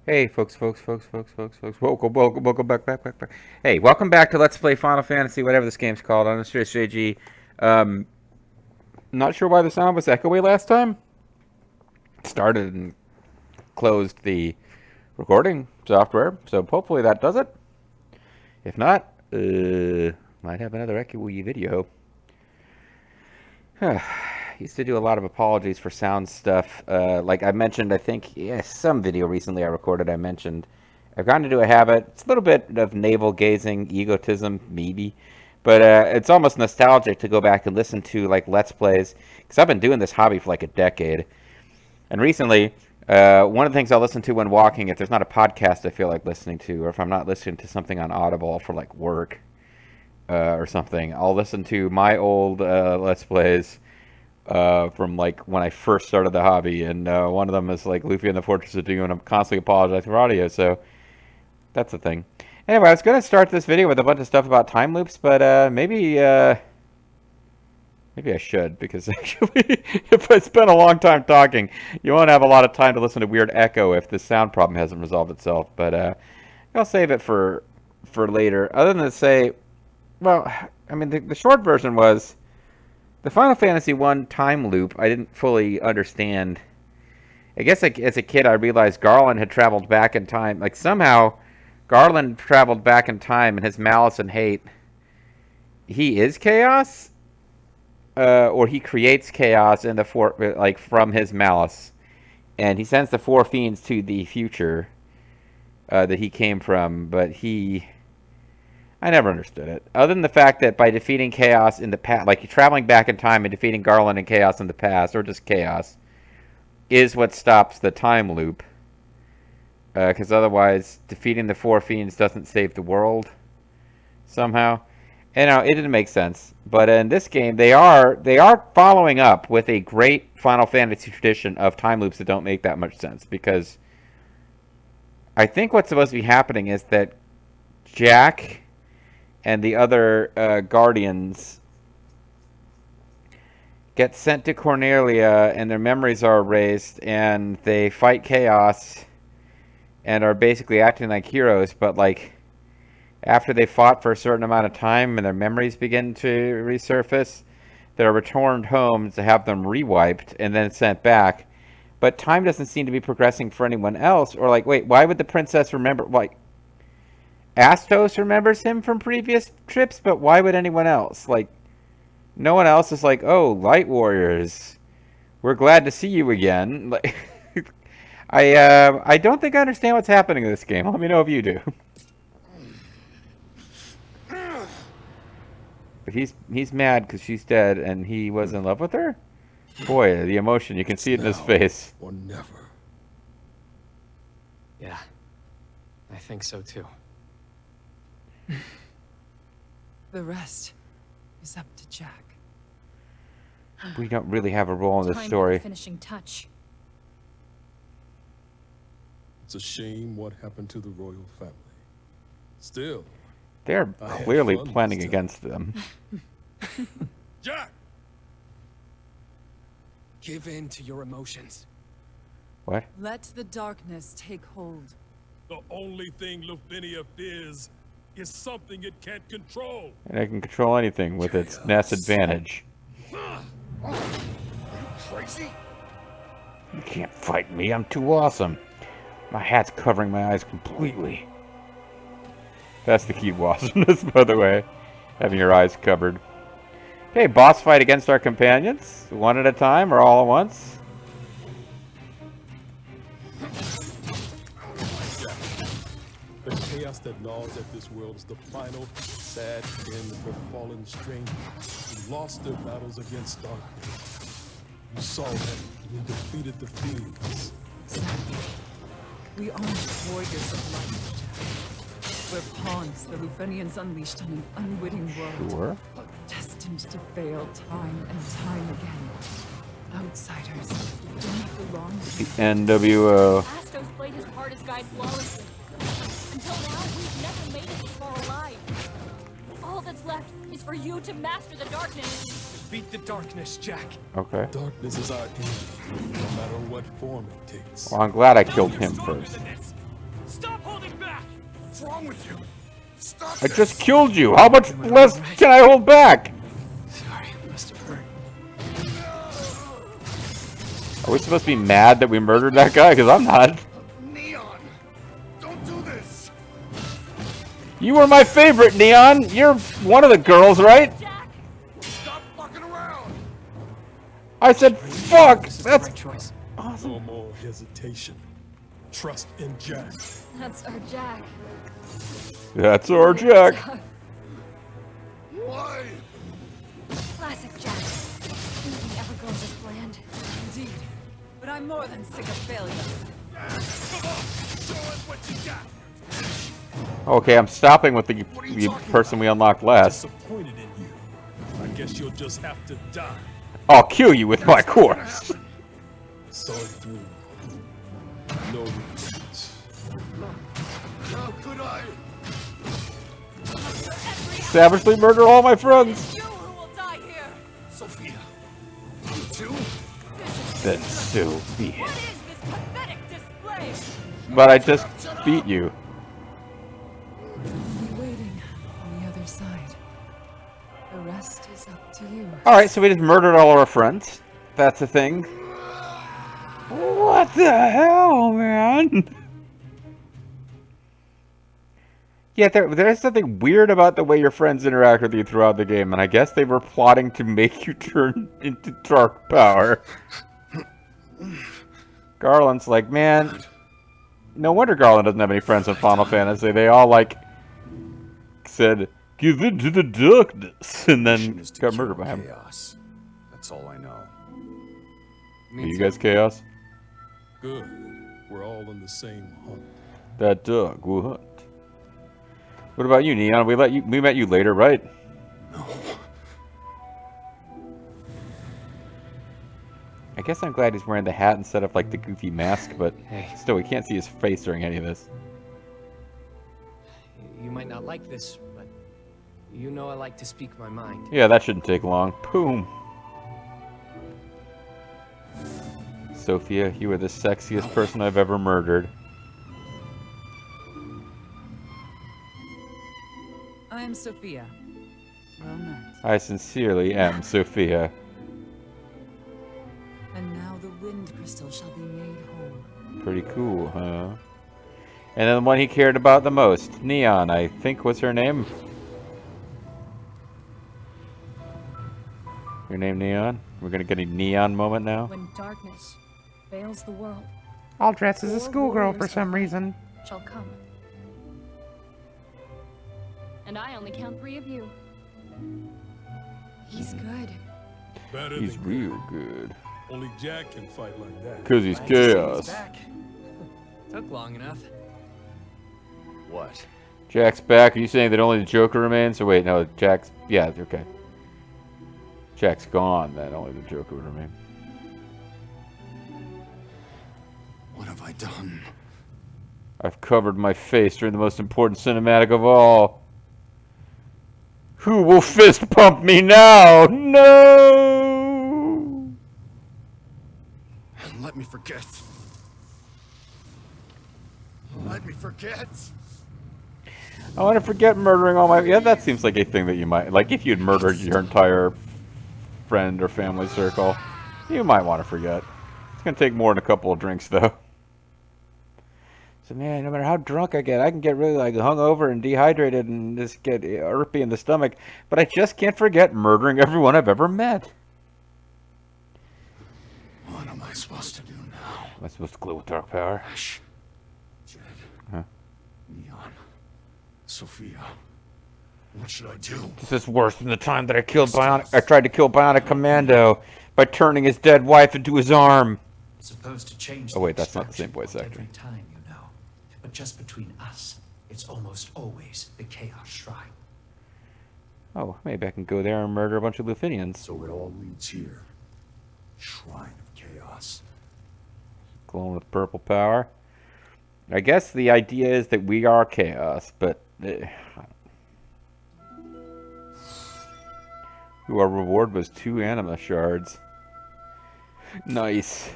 Hey, folks. Welcome back. Hey, welcome back to Let's Play Final Fantasy, whatever this game's called. I'm Mr. JG. Um, Not sure why the sound was echoey last time. Started and closed the recording software, so hopefully that does it. If not, might have another echoey video. Used to do a lot of apologies for sound stuff. Like I mentioned, I think, some video recently I recorded, I mentioned I've gotten into a habit. It's a little bit of navel gazing, egotism, maybe. But it's almost nostalgic to go back and listen to like Let's Plays. Because I've been doing this hobby for like a decade. And recently, one of the things I'll listen to when walking, if there's not a podcast I feel like listening to, or if I'm not listening to something on Audible for like work or something, I'll listen to my old Let's Plays from like when I first started the hobby, and one of them is like Luffy and the Fortress of Doom, and I'm constantly apologizing for audio, so that's the thing. Anyway, I was going to start this video with a bunch of stuff about time loops, but maybe I should, because actually, if I spend a long time talking, you won't have a lot of time to listen to weird echo if the sound problem hasn't resolved itself. But I'll save it for later. Other than to say, well, I mean, the short version was the Final Fantasy I time loop. I didn't fully understand. I guess like, as a kid, I realized Garland had traveled back in time. Like somehow, Garland traveled back in time, and his malice and hate. He is chaos, or he creates chaos in the like from his malice, and he sends the four fiends to the future that he came from. But I never understood it, other than the fact that by defeating chaos in the past, like traveling back in time and defeating Garland and chaos in the past, or just chaos, is what stops the time loop. Because otherwise, defeating the four fiends doesn't save the world somehow. And it didn't make sense. But in this game, they are following up with a great Final Fantasy tradition of time loops that don't make that much sense. Because I think what's supposed to be happening is that Jack and the other Guardians get sent to Cornelia, and their memories are erased, and they fight chaos and are basically acting like heroes, but like after they fought for a certain amount of time and their memories begin to resurface, they're returned home to have them rewiped and then sent back. But time doesn't seem to be progressing for anyone else. Or like, wait, why would the princess remember? Like, Astos remembers him from previous trips, but why would anyone else? Like, no one else is like, oh, Light Warriors, we're glad to see you again. Like, I don't think I understand what's happening in this game. Let me know if you do. But he's mad because she's dead and he was in love with her? Boy, the emotion, you can see it in his face. Or never. Yeah, I think so too. The rest is up to Jack. We don't really have a role in this Time for story. the finishing touch. It's a shame what happened to the royal family. Still, They're I had clearly fun planning this time. against them. Jack! Give in to your emotions. What? Let the darkness take hold. The only thing Lavinia fears is something it can't control. And it can control anything with its NES advantage. Are you crazy? You can't fight me, I'm too awesome. My hat's covering my eyes completely. That's the key to awesomeness, by the way. Having your eyes covered. Okay, boss fight against our companions. One at a time or all at once? The chaos that gnaws at this world is the final, sad end for fallen strangers who lost their battles against darkness. You saw that when you defeated the fiends. Sadly, we aren't warriors of light, Jack. We're pawns the Lufenians unleashed on an unwitting world. Sure. Destined to fail time and time again. Outsiders who don't belong to The NWO. Astos played his part as guide flawlessly. Until now, we've never made it this far alive. All that's left is for you to master the darkness. Defeat the darkness, Jack. Okay. Darkness is our enemy, no matter what form it takes. Well, I'm glad I killed him first. What's wrong with you? Stop I this. just killed you. How much less can I hold back? Sorry, it must have hurt. Are we supposed to be mad that we murdered that guy? Because I'm not. Neon, don't do this. You were my favorite, Neon. You're one of the girls, right? Jack! Stop fucking around. I said, fuck. This is the That's right choice. No more hesitation. Trust in Jack. That's our Jack. That's our Jack. Why? Classic Jack. Nothing ever goes as planned. Indeed. But I'm more than sick of failure. Come on, show us what you got. Okay, I'm stopping with the What are you talking person we unlocked last. Disappointed in you. I guess you'll just have to die. I'll kill you with my corpse. Saw it through. No regrets. How could I? Savagely murder all my friends. You who will die here. Sophia. You too? Then so be it. What is this pathetic display? But I just beat you. I'll be waiting on the other side. The rest is up to you. Alright, so we just murdered all our friends. That's a thing. What the hell, man? Yeah, there's something weird about the way your friends interact with you throughout the game, and I guess they were plotting to make you turn into dark power. Garland's like, man, no wonder Garland doesn't have any friends in Final Fantasy. They all, like, said, give in to the darkness, and then got murdered by him. Chaos. That's all I know. Are you guys chaos? Good. We're all on the same hunt. That dog will hunt. What about you, Neon? We met you later, right? No. I guess I'm glad he's wearing the hat instead of like the goofy mask, but Hey. still, we can't see his face during any of this. You might not like this, but you know I like to speak my mind. Yeah, that shouldn't take long. Boom. Sophia, you are the sexiest person I've ever murdered. I am Sophia. Well met. I sincerely am Sophia. And now the wind crystal shall be made whole. Pretty cool, huh? And then the one he cared about the most, Neon, I think was her name. Your name Neon? We're gonna get a Neon moment now? When darkness veils the world, I'll dress as a Four schoolgirl for warriors some of reason. shall come. And I only count 3 of you. He's good. Better He's than real good. Only Jack can fight like that. Cause he's Glad to see he's chaos. back. Took long enough. What? Jack's back. Are you saying that only the Joker remains? Or wait, no, Jack's... Yeah, okay. Jack's gone, then only the Joker would remain. What have I done? I've covered my face during the most important cinematic of all. Who will fist pump me now? No! Let me forget. Let me forget. I want to forget murdering all my... Yeah, that seems like a thing that you might... Like, if you'd murdered your entire friend or family circle, you might want to forget. It's going to take more than a couple of drinks, though. So, man, no matter how drunk I can get really, like, hungover and dehydrated and just get irpy in the stomach. But I just can't forget murdering everyone I've ever met. What am I supposed to do now? Am I supposed to glow with dark power? Ash. Jed. Huh? Neon. Sophia. What should I do? This is worse than the time that I tried to kill Bionic Commando by turning his dead wife into his arm. Supposed to change. Oh, wait, that's not the same voice extraction actor. point every time, you know. But just between us, it's almost always the Chaos Shrine. Oh, maybe I can go there and murder a bunch of Lufinians. So it all leads here. Shrine of Chaos. Glowing with purple power. I guess the idea is that we are chaos, but... Ooh, our reward was 2 anima shards. Nice.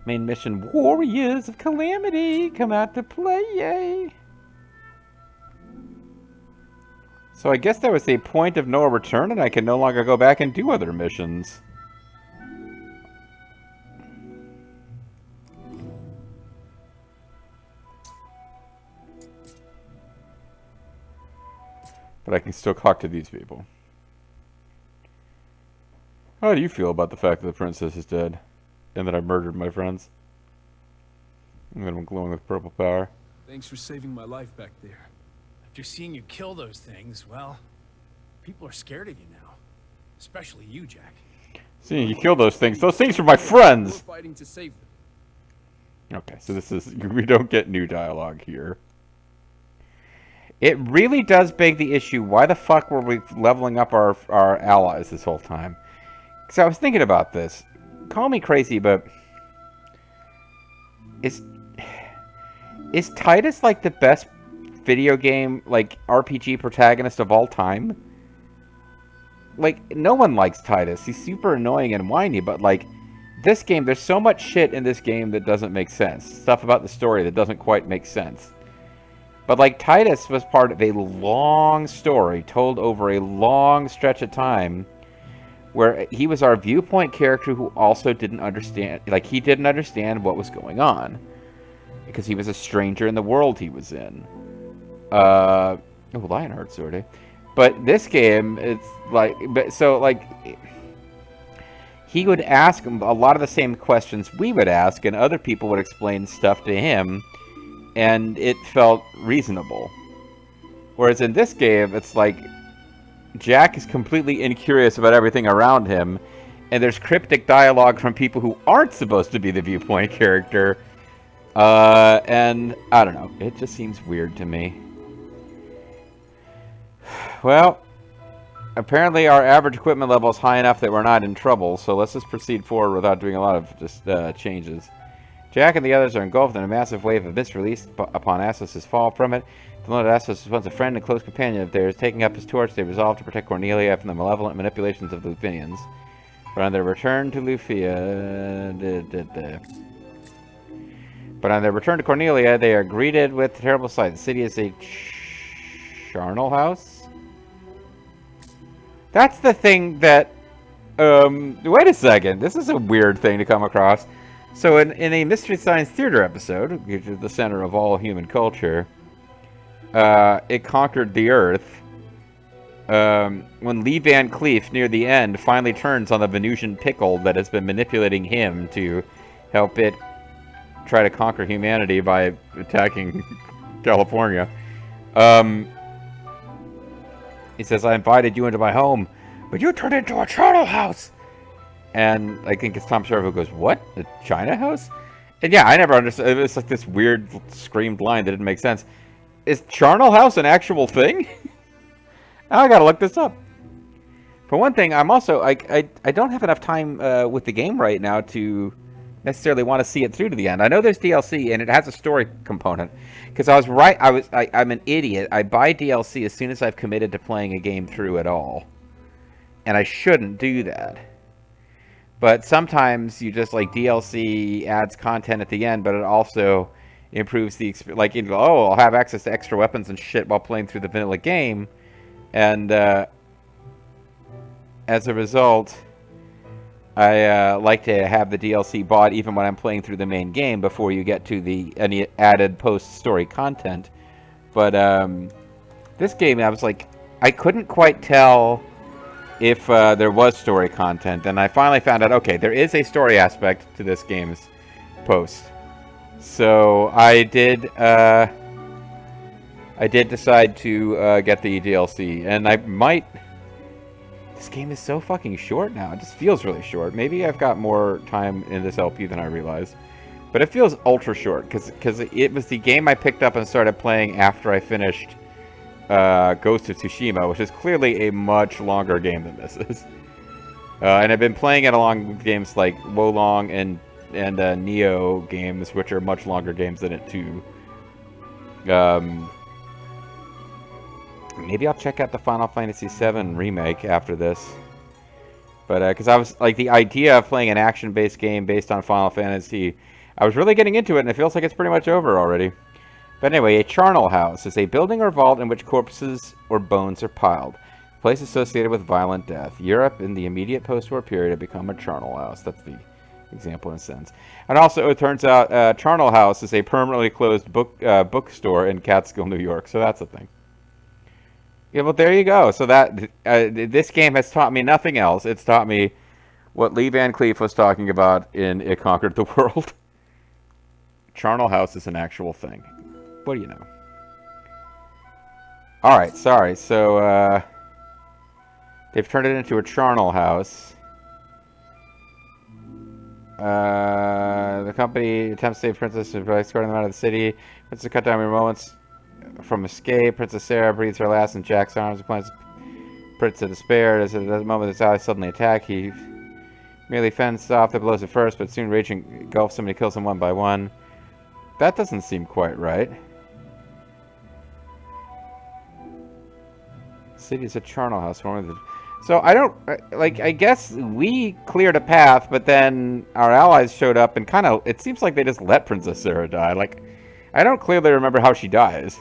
Main mission, Warriors of Calamity, come out to play, yay! So I guess there was a point of no return and I can no longer go back and do other missions. But I can still talk to these people. How do you feel about the fact that the princess is dead? And that I murdered my friends? And that I'm glowing with purple power? Thanks for saving my life back there. After seeing you kill those things, well, people are scared of you now. Especially you, Jack. Seeing you kill those things are my friends! We're fighting to save them. Okay, so this is... we don't get new dialogue here. It really does beg the issue, why the fuck were we leveling up our allies this whole time? Because I was thinking about this. Call me crazy, but... Is Titus, like, the best video game, like, RPG protagonist of all time? Like, no one likes Titus. He's super annoying and whiny, but, like, this game, there's so much shit in this game that doesn't make sense. Stuff about the story that doesn't quite make sense. But, like, Titus was part of a long story told over a long stretch of time where he was our viewpoint character who also didn't understand, like, he didn't understand what was going on. Because he was a stranger in the world he was in. Oh, Lionheart sort of. But this game, it's like, he would ask a lot of the same questions we would ask, and other people would explain stuff to him, and it felt reasonable. Whereas in this game, it's like, Jack is completely incurious about everything around him, and there's cryptic dialogue from people who aren't supposed to be the viewpoint character, and I don't know, it just seems weird to me. Well, apparently our average equipment level is high enough that we're not in trouble, so let's just proceed forward without doing a lot of just changes. Jack and the others are engulfed in a massive wave of mist released upon Assos' fall from it. The lone Assos was once a friend and close companion of theirs. Taking up his torch, they resolved to protect Cornelia from the malevolent manipulations of the Lufinians. But on their return to Cornelia, they are greeted with a terrible sight. The city is a charnel house? That's the thing that... wait a second. This is a weird thing to come across. So in a Mystery Science Theater episode, which is the center of all human culture, it conquered the Earth. When Lee Van Cleef, near the end, finally turns on the Venusian pickle that has been manipulating him to help it try to conquer humanity by attacking California. He says, I invited you into my home, but you turned into a charnel house. And I think it's Tom Sawyer who goes, what? A China house? And yeah, I never understood. It was like this weird screamed line that didn't make sense. Is charnel house an actual thing? Now I gotta look this up. For one thing, I'm also, I don't have enough time with the game right now to necessarily want to see it through to the end. I know there's DLC and it has a story component. Because I was right, I'm an idiot. I buy DLC as soon as I've committed to playing a game through at all. And I shouldn't do that. But sometimes you just, like, DLC adds content at the end, but it also improves the experience. Like, oh, I'll have access to extra weapons and shit while playing through the vanilla game. And as a result, I like to have the DLC bought even when I'm playing through the main game before you get to any added post-story content. But this game, I was like, I couldn't quite tell if there was story content, and I finally found out, okay, there is a story aspect to this game's post. So I did decide to get the DLC, and I might... This game is so fucking short now. It just feels really short. Maybe I've got more time in this LP than I realized. But it feels ultra short, because it was the game I picked up and started playing after I finished Ghost of Tsushima, which is clearly a much longer game than this is. And I've been playing it along with games like Wolong and Neo games, which are much longer games than it too. Maybe I'll check out the Final Fantasy VII remake after this. But because I was like the idea of playing an action-based game based on Final Fantasy, I was really getting into it, and it feels like it's pretty much over already. But anyway, a charnel house is a building or vault in which corpses or bones are piled. A place associated with violent death. Europe in the immediate post-war period had become a charnel house. That's the example in a sense. And also, it turns out charnel house is a permanently closed bookstore in Catskill, New York. So that's a thing. Yeah, well, there you go. So that this game has taught me nothing else. It's taught me what Lee Van Cleef was talking about in It Conquered the World. Charnel house is an actual thing. What do you know? Alright, sorry. So, they've turned it into a charnel house. The company attempts to save Princess by escorting them out of the city. Princess cut down mere moments from escape. Princess Sarah breathes her last in Jack's arms and plunges Prince to despair. As at the moment his allies suddenly attack, he merely fends off the blows at first, but soon rage engulfs them and he kills them one by one. That doesn't seem quite right. City is a charnel house. So I don't like. I guess we cleared a path, but then our allies showed up and kind of. It seems like they just let Princess Sarah die. Like, I don't clearly remember how she dies.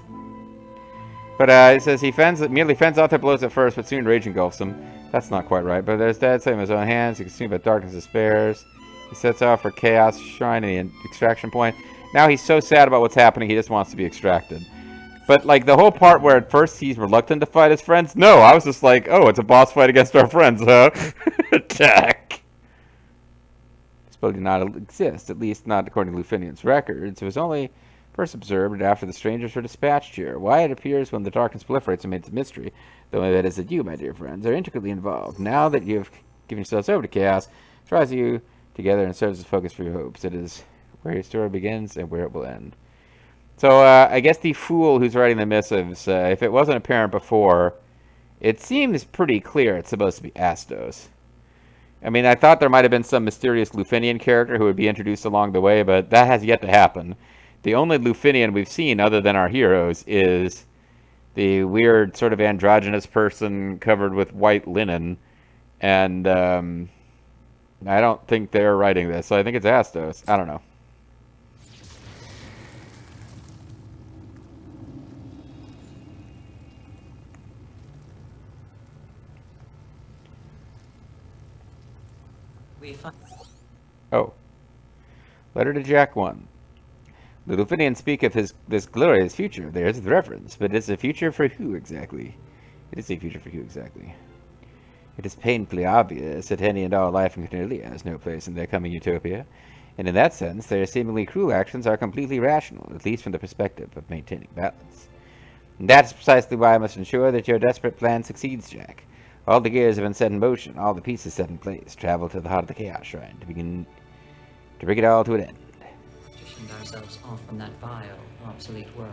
But it says he merely fends off their blows at first, but soon rage engulfs him. That's not quite right. But there's dead, saving his own hands. He consumed by darkness and despairs. He sets off for Chaos Shrine and the extraction point. Now he's so sad about what's happening, he just wants to be extracted. But, like, the whole part where at first he's reluctant to fight his friends, no, I was just like, oh, it's a boss fight against our friends, huh? Attack! This building did not exist, at least not according to Lufinian's records. It was only first observed after the strangers were dispatched here. Why it appears when the darkness proliferates remains a mystery, though that is that you, my dear friends, are intricately involved. Now that you have given yourselves over to chaos, it draws you together and serves as focus for your hopes. It is where your story begins and where it will end. So, I guess the fool who's writing the missives, if it wasn't apparent before, it seems pretty clear it's supposed to be Astos. I mean, I thought there might have been some mysterious Lufinian character who would be introduced along the way, but that has yet to happen. The only Lufinian we've seen, other than our heroes, is the weird sort of androgynous person covered with white linen. And, I don't think they're writing this, so I think it's Astos. I don't know. Oh. Letter to Jack 1. The Lufinians speak of this glorious future of theirs with reverence, but it's a future for who exactly? It is a future for who exactly? It is painfully obvious that any and all life in Cornelia has no place in their coming utopia, and in that sense their seemingly cruel actions are completely rational, at least from the perspective of maintaining balance. And that's precisely why I must ensure that your desperate plan succeeds, Jack. All the gears have been set in motion, all the pieces set in place. Travel to the heart of the Chaos Shrine to bring it all to an end. Partitioned ourselves off from that vile, obsolete world.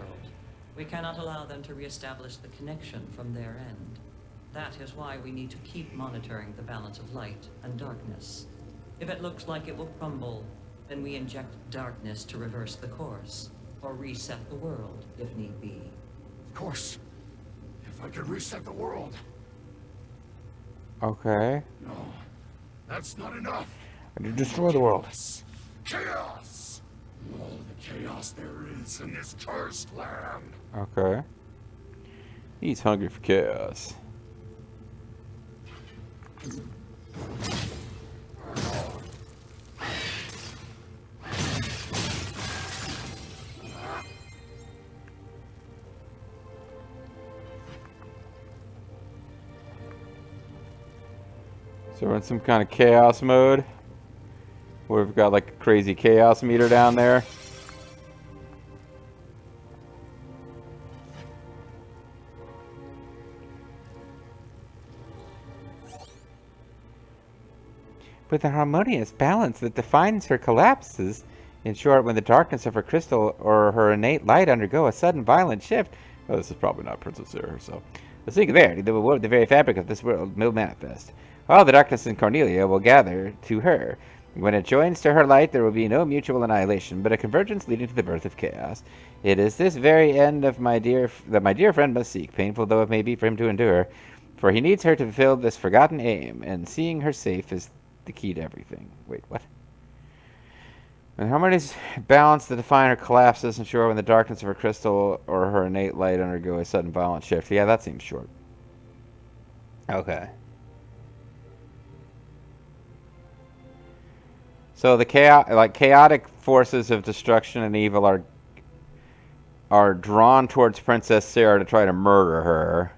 We cannot allow them to reestablish the connection from their end. That is why we need to keep monitoring the balance of light and darkness. If it looks like it will crumble, then we inject darkness to reverse the course, or reset the world if need be. Of course. If I could reset the world. Okay. No, that's not enough. And you destroy the world. Chaos! All the chaos there is in this cursed land. Okay. He's hungry for chaos. So we're in some kind of chaos mode. We've got like a crazy chaos meter down there. With the harmonious balance that defines her collapses, in short, when the darkness of her crystal or her innate light undergo a sudden violent shift. Oh, this is probably not Princess Sarah herself. The singularity, the very fabric of this world will manifest. All the darkness in Cornelia will gather to her. When it joins to her light, there will be no mutual annihilation, but a convergence leading to the birth of chaos. It is this very end of that my dear friend must seek, painful though it may be for him to endure. For he needs her to fulfill this forgotten aim, and seeing her safe is the key to everything. Wait, what? When harmony's balance, the Definer collapses, and sure, when the darkness of her crystal or her innate light undergo a sudden violent shift. Yeah, that seems short. Okay. So the chaotic forces of destruction and evil are drawn towards Princess Sarah to try to murder her.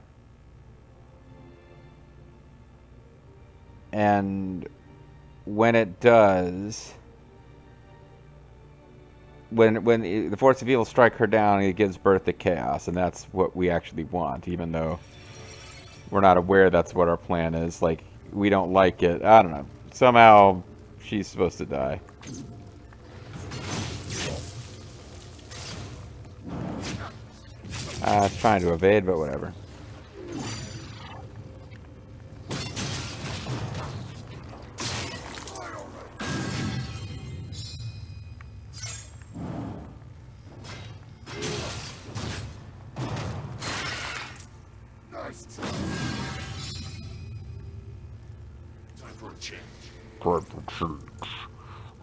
And when it does, when the force of evil strike her down, it gives birth to chaos, and that's what we actually want, even though we're not aware that's what our plan is. Like, we don't like it. I don't know. Somehow she's supposed to die. I was trying to evade, but whatever.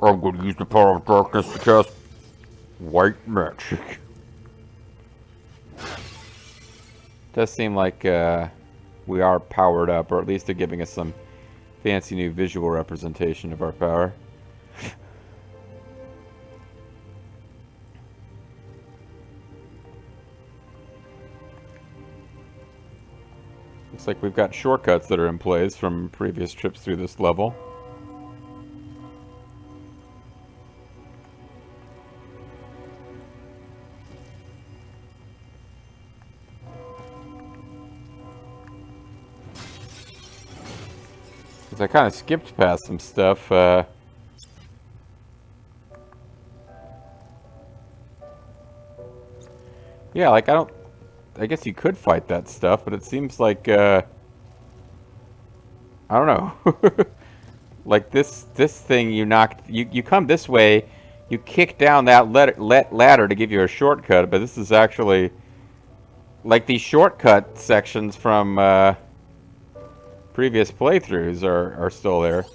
I'm going to use the power of darkness to cast white magic. Does seem like we are powered up, or at least they're giving us some fancy new visual representation of our power. Looks like we've got shortcuts that are in place from previous trips through this level. I kind of skipped past some stuff. Yeah, like I guess you could fight that stuff, but it seems like I don't know. Like this thing you come this way, you kick down that ladder to give you a shortcut, but this is actually like these shortcut sections from previous playthroughs are still there.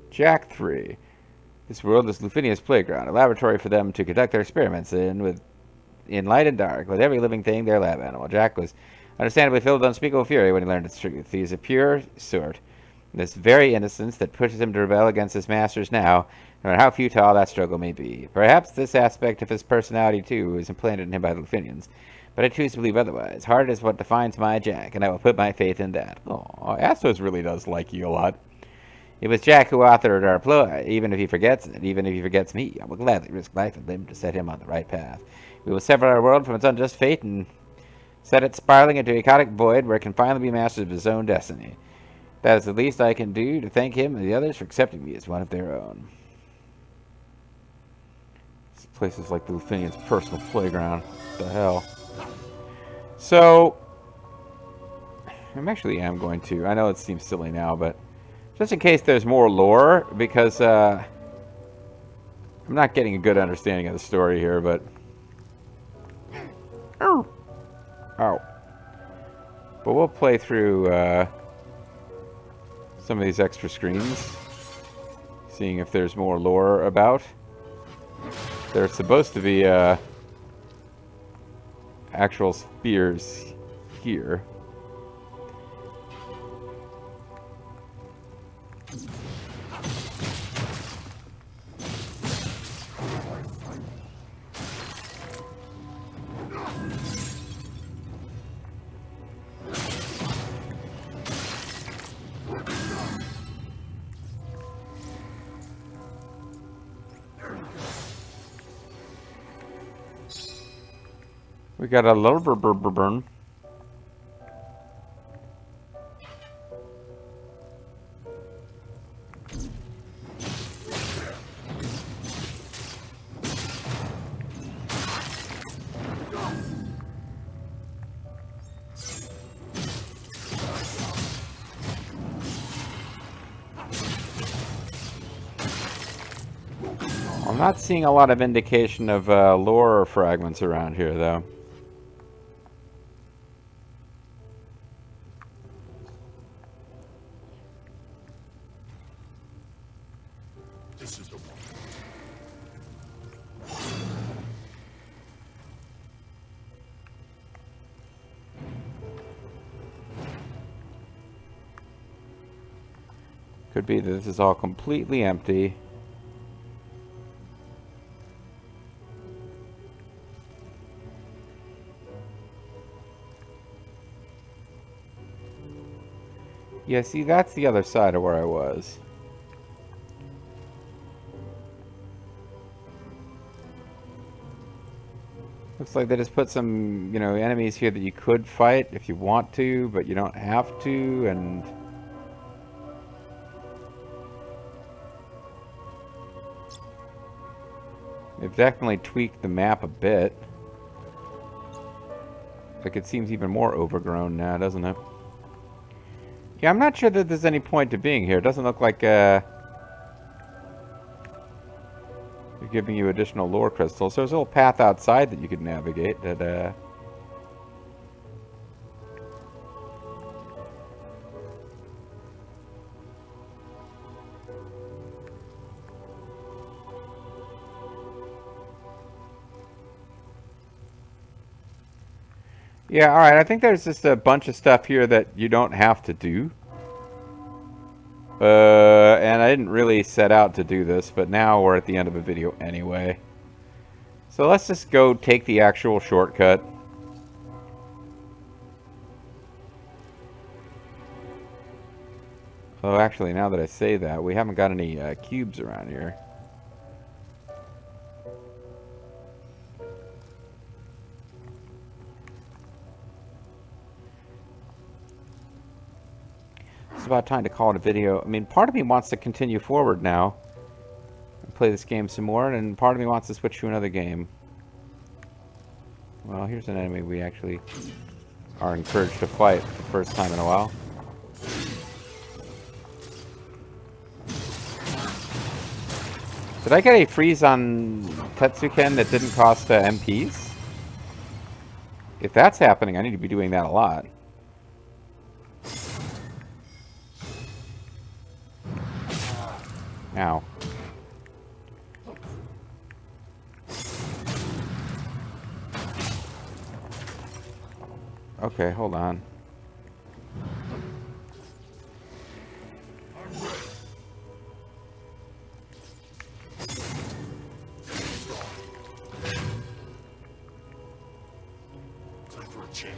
Jack 3. This world is Lufinia's playground, a laboratory for them to conduct their experiments in light and dark, with every living thing their lab animal. Jack was understandably filled with unspeakable fury when he learned its truth. He is a pure sort. This very innocence that pushes him to rebel against his masters now, no matter how futile that struggle may be. Perhaps this aspect of his personality, too, is implanted in him by the Lufinians. But I choose to believe otherwise. Heart is what defines my Jack, and I will put my faith in that. Oh, Astos really does like you a lot. It was Jack who authored our ploy. Even if he forgets it, even if he forgets me, I will gladly risk life and limb to set him on the right path. We will sever our world from its unjust fate and set it spiraling into a chaotic void where it can finally be masters of its own destiny. That is the least I can do to thank him and the others for accepting me as one of their own. This place is like the Lufinians' personal playground. What the hell? So, I am going to, I know it seems silly now, but just in case there's more lore, because I'm not getting a good understanding of the story here, but... Oh. But we'll play through some of these extra screens, seeing if there's more lore about. There's supposed to be actual spears here. We got a little burn. I'm not seeing a lot of indication of lore fragments around here, though. This is the one. Could be that this is all completely empty. Yeah, see, that's the other side of where I was. Looks like they just put some, you know, enemies here that you could fight if you want to, but you don't have to, and... they've definitely tweaked the map a bit. Like, it seems even more overgrown now, doesn't it? Yeah, I'm not sure that there's any point to being here. It doesn't look like, they're giving you additional lore crystals. So there's a little path outside that you could navigate that, yeah, alright, I think there's just a bunch of stuff here that you don't have to do. And I didn't really set out to do this, but now we're at the end of the video anyway. So let's just go take the actual shortcut. Oh, actually, now that I say that, we haven't got any cubes around here. It's about time to call it a video. I mean, part of me wants to continue forward now and play this game some more, and part of me wants to switch to another game. Well, here's an enemy we actually are encouraged to fight for the first time in a while. Did I get a freeze on Tetsuken that didn't cost MPs? If that's happening, I need to be doing that a lot. Ow. Okay, hold on. Time for a change.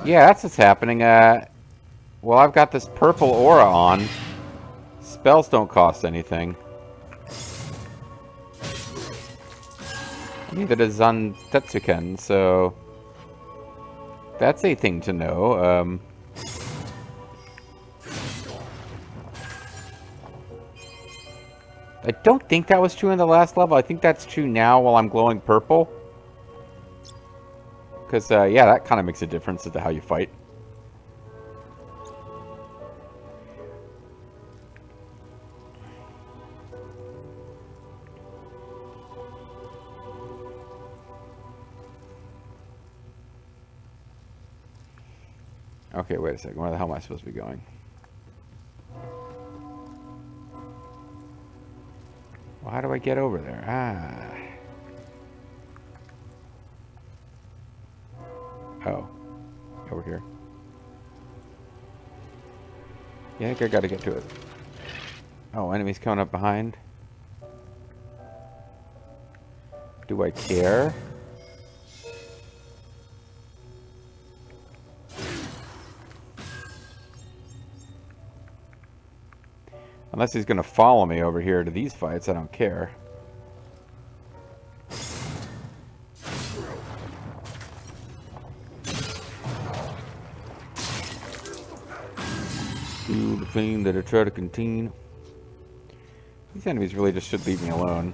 Yeah, that's what's happening. Well, I've got this purple aura on. Spells don't cost anything. Neither does on Tetsuken, so... that's a thing to know. I don't think that was true in the last level. I think that's true now while I'm glowing purple. Because, yeah, that kind of makes a difference as to how you fight. Okay, wait a second. Where the hell am I supposed to be going? Well, how do I get over there? Ah. Oh. Over here. Yeah, I think I gotta get to it. Oh, enemies coming up behind. Do I care? Unless he's gonna follow me over here to these fights, I don't care. To the thing that I try to contain. These enemies really just should leave me alone.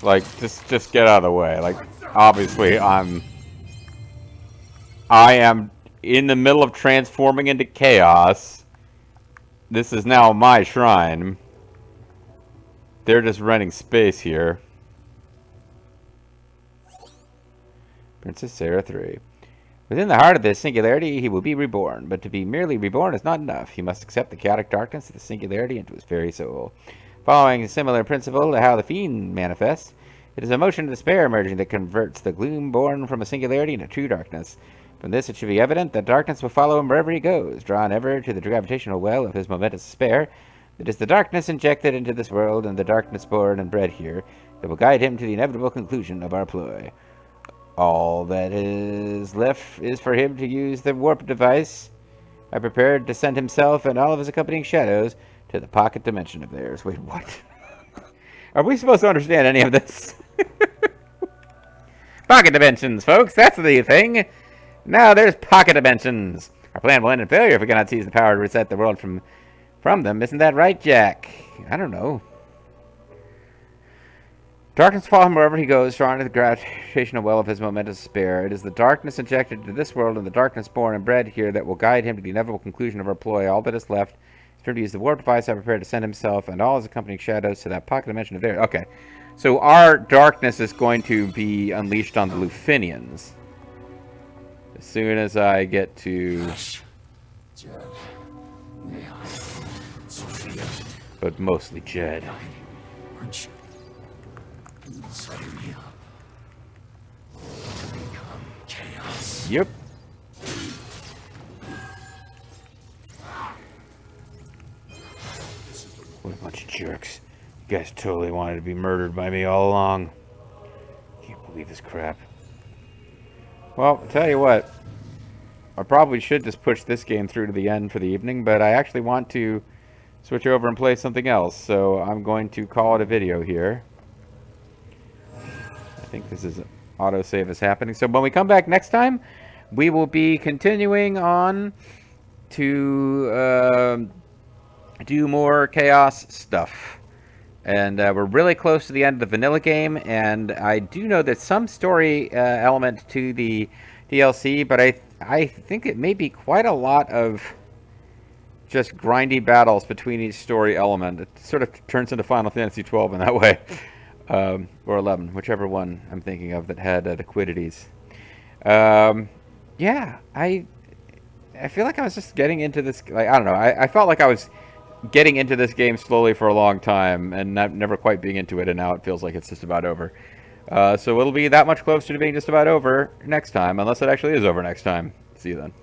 Like, just get out of the way. Like, obviously, I am in the middle of transforming into chaos. This is now my shrine. They're just renting space here. Princess Sarah 3. Within the heart of this singularity, he will be reborn. But to be merely reborn is not enough. He must accept the chaotic darkness of the singularity into his very soul. Following a similar principle to how the fiend manifests, it is a motion of despair emerging that converts the gloom born from a singularity into true darkness. From this it should be evident that darkness will follow him wherever he goes, drawn ever to the gravitational well of his momentous despair. It is the darkness injected into this world and the darkness born and bred here that will guide him to the inevitable conclusion of our ploy. All that is left is for him to use the warp device I prepared to send himself and all of his accompanying shadows to the pocket dimension of theirs. Wait, what? Are we supposed to understand any of this? Pocket dimensions, folks. That's the thing. Now there's pocket dimensions. Our plan will end in failure if we cannot seize the power to reset the world from them. Isn't that right, Jack? I don't know. Darkness follow him wherever he goes, drawn to the gravitational well of his momentous despair. It is the darkness injected into this world and the darkness born and bred here that will guide him to the inevitable conclusion of our ploy. All that is left is for him to use the warp device I prepared to send himself and all his accompanying shadows to that pocket dimension of theirs. Okay. So our darkness is going to be unleashed on the Lufinians. As soon as I get to... But mostly Jed. Aren't you setting me up to become chaos? Yep. What a bunch of jerks. You guys totally wanted to be murdered by me all along. Can't believe this crap. Well, I'll tell you what. I probably should just push this game through to the end for the evening, but I actually want to switch over and play something else, so I'm going to call it a video here. I think this is autosave is happening. So when we come back next time, we will be continuing on to do more Chaos stuff. And we're really close to the end of the vanilla game, and I do know there's some story element to the DLC, but I think it may be quite a lot of just grindy battles between each story element. It sort of turns into Final Fantasy XII in that way. Or 11, whichever one I'm thinking of that had the Quiddities. Yeah, I feel like I was just getting into this, like, I don't know, I felt like I was getting into this game slowly for a long time and never quite being into it, and now it feels like it's just about over. So it'll be that much closer to being just about over next time, unless it actually is over next time. See you then.